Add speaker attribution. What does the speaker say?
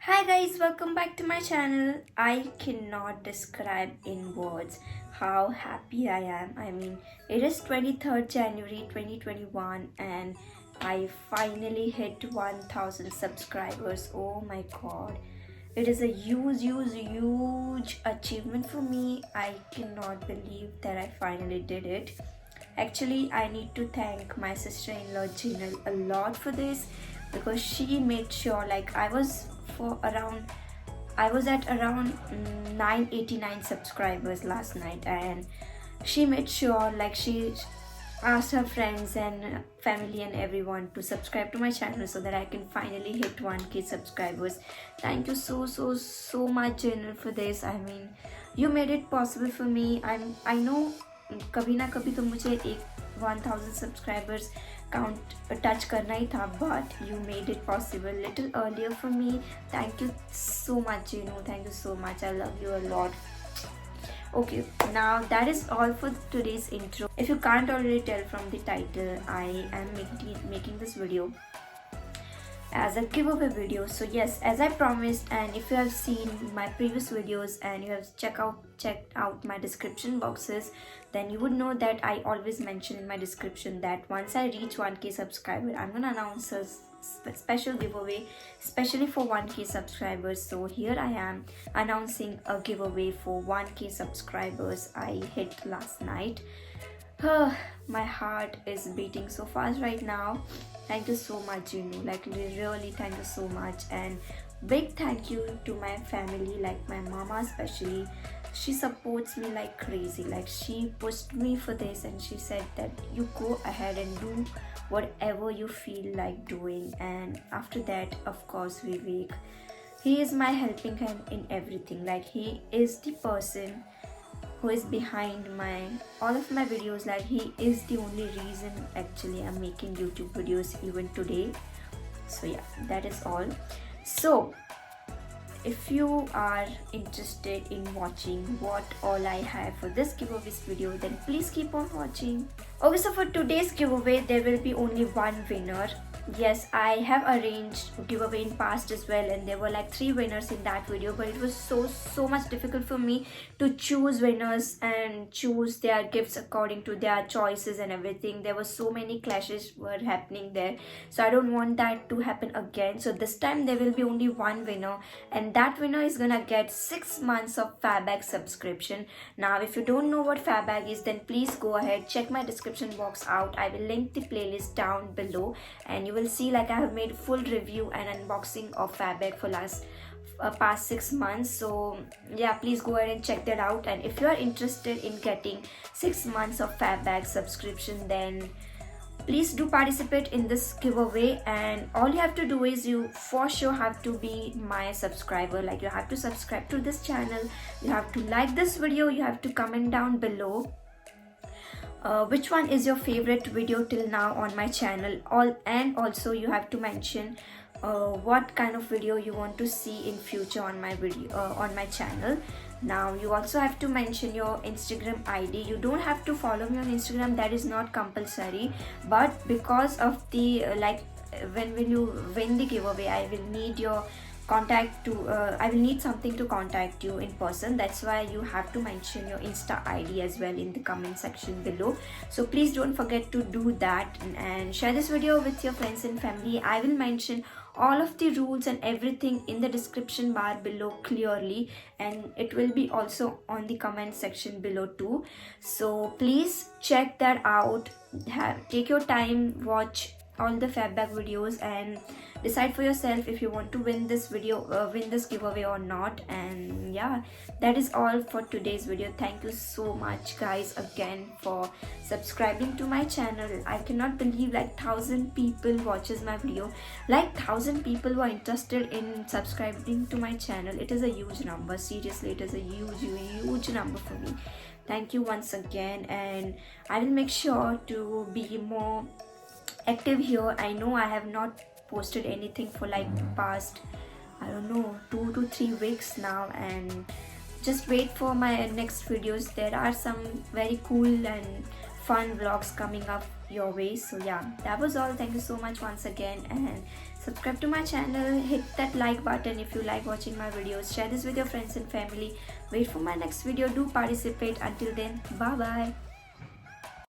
Speaker 1: Hi guys, welcome back to my channel. I cannot describe in words how happy I am. It is 23rd January 2021 and I finally hit 1000 subscribers. Oh my god. It is a huge achievement for me. I cannot believe that I finally did it. Actually, I need to thank my sister-in-law Jinal a lot for this because she made sure I was at around 989 subscribers last night, and she made sure she asked her friends and family and everyone to subscribe to my channel so that I can finally hit 1k subscribers. Thank you so much Jinal for this. You made it possible for me. I know कभी ना कभी तो मुझे एक 1000 subscribers count touch करना ही था, but you made it possible little earlier for me. Thank you so much thank you so much. I love you a lot. Okay, now that is all for today's intro. If you can't already tell from the title, I am making this video as a giveaway video. So yes, as I promised, and if you have seen my previous videos and you have checked out my description boxes, then you would know that I always mention in my description that once I reach 1k subscriber, I'm gonna announce a special giveaway especially for 1k subscribers. So here I am announcing a giveaway for 1k subscribers I hit last night. My heart is beating so fast right now. Thank you so much, really thank you so much. And big thank you to my family, like my mama especially. She supports me like crazy. Like, she pushed me for this and she said that you go ahead and do whatever you feel like doing. And after that, of course, Vivek, he is my helping hand in everything. Like, he is the person who is behind all of my videos. Like, he is the only reason actually I'm making YouTube videos even today. So yeah, that is all. So if you are interested in watching what all I have for this giveaway video, then please keep on watching. Okay, so for today's giveaway there will be only one winner. Yes, I have arranged giveaway in past as well, and there were like 3 winners in that video, but it was so much difficult for me to choose winners and choose their gifts according to their choices and everything. There were so many clashes were happening there, so I don't want that to happen again. So this time there will be only one winner, and that winner is gonna get 6 months of Fabbag subscription. Now if you don't know what Fabbag is, then please go ahead, check my description box out. I will link the playlist down below, and you will see like I have made full review and unboxing of Fabbag for past 6 months. So yeah, please go ahead and check that out. And if you are interested in getting 6 months of Fabbag subscription, then please do participate in this giveaway. And all you have to do is you for sure have to be my subscriber. Like, you have to subscribe to this channel, you have to like this video, you have to comment down below which one is your favorite video till now on my channel. And also you have to mention what kind of video you want to see in future on my video on my channel. Now you also have to mention your Instagram ID. You don't have to follow me on Instagram, that is not compulsory, but because of the when you win the giveaway, I will need your contact to I will need something to contact you in person. That's why you have to mention your Insta ID as well in the comment section below. So please don't forget to do that, and share this video with your friends and family. I will mention all of the rules and everything in the description bar below clearly, and it will be also on the comment section below too. So please check that out. Take your time, watch all the Fabbag videos, and decide for yourself if you want to win this giveaway or not. And yeah, that is all for today's video. Thank you so much guys again for subscribing to my channel. I cannot believe 1000 people watches my video. 1000 people who are interested in subscribing to my channel. It is a huge number. Seriously, it is a huge number for me. Thank you once again, and I will make sure to be more active here. I know I have not posted anything for past, I don't know, 2 to 3 weeks now, and just wait for my next videos. There are some very cool and fun vlogs coming up your way. So yeah, that was all. Thank you so much once again, and Subscribe to my channel, hit that like button if you like watching my videos, share this with your friends and family. Wait for my next video, do participate. Until then, bye bye.